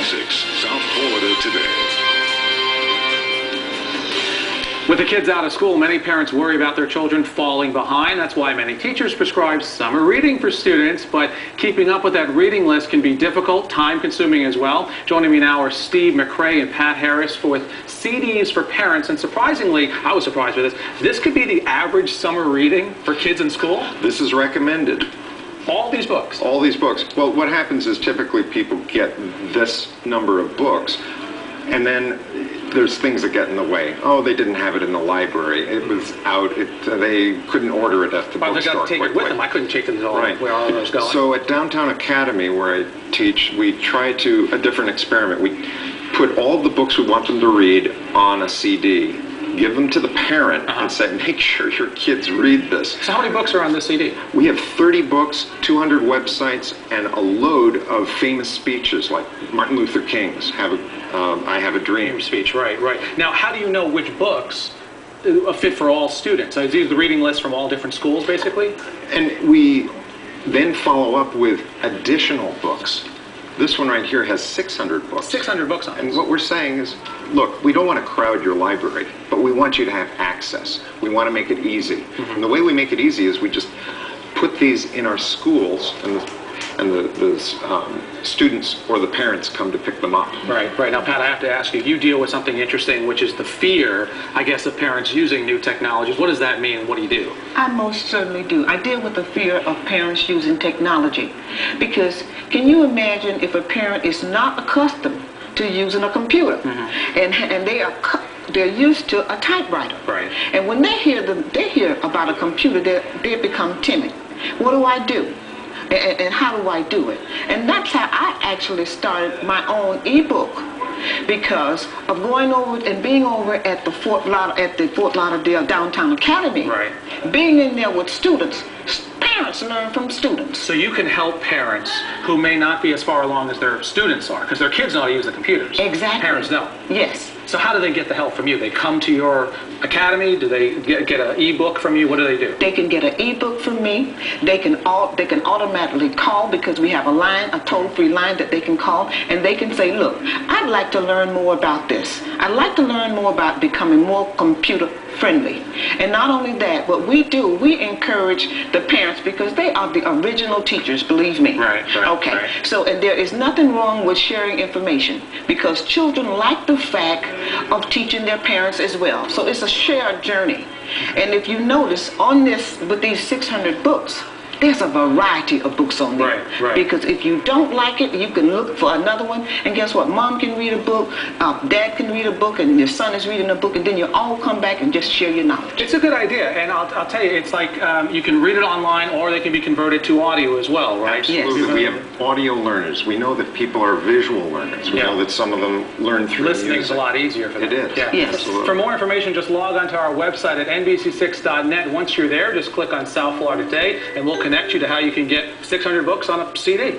NBC6, South Florida today. With the kids out of school, many parents worry about their children falling behind. That's why many teachers prescribe summer reading for students, but keeping up with that reading list can be difficult, time-consuming as well. Joining me now are Steve McCrea and Pat Harris with CDs for parents, and surprisingly, I was surprised with this could be the average summer reading for kids in school? This is recommended. All these books? All these books. Well, what happens is typically people get this number of books, and then there's things that get in the way. Oh, they didn't have it in the library. It was out. They couldn't order it at the bookstore. They got to take it with them. I couldn't take them all where all those going. So at Downtown Academy, where I teach, we try a different experiment. We put all the books we want them to read on a CD, give them to the parent, and say, make sure your kids read this. So how many books are on this CD? We have 30 books, 200 websites, and a load of famous speeches like Martin Luther King's I Have a Dream speech. Right. Now, how do you know which books are fit for all students? So these are the reading lists from all different schools, basically? And we then follow up with additional books. This one right here has 600 books. 600 books on it. And what we're saying is, look, we don't want to crowd your library, but we want you to have access. We want to make it easy. And the way we make it easy is we just put these in our schools, and the students or the parents come to pick them up. Right. Now, Pat, I have to ask you, you deal with something interesting, which is the fear, I guess, of parents using new technologies. What does that mean? What do you do? I most certainly do. I deal with the fear of parents using technology. Because can you imagine if a parent is not accustomed to using a computer, and they're used to a typewriter. Right. And when they hear about a computer, they become timid. What do I do? And how do I do it? And that's how I actually started my own ebook, because of going over and being over at the Fort Lauderdale Downtown Academy. Right. Being in there with students, parents learn from students. So you can help parents who may not be as far along as their students are, because their kids know how to use the computers. Exactly. Parents don't. Yes. So how do they get the help from you? They come to your academy? Do they get an ebook from you? What do they do? They can get an ebook from me. They can automatically call, because we have a line, a toll-free line that they can call, and they can say, look, I'd like to learn more about this. I'd like to learn more about becoming more computer friendly. And not only that, what we do, we encourage the parents, because they are the original teachers, believe me. Right. Okay. So, and there is nothing wrong with sharing information, because children like the fact of teaching their parents as well. So it's a shared journey. And if you notice on this, with these 600 books, there's a variety of books on there. Right. Because if you don't like it, you can look for another one. And guess what? Mom can read a book, dad can read a book, and your son is reading a book, and then you all come back and just share your knowledge. It's a good idea, and I'll tell you, it's like you can read it online, or they can be converted to audio as well, right? Absolutely. Yes. We have audio learners. We know that people are visual learners. We know that some of them learn through listening music. is a lot easier for them. It is. Yeah. Yes. Absolutely. For more information, just log on to our website at NBC6.net. Once you're there, just click on South Florida Today, and we'll connect you to how you can get 600 books on a CD.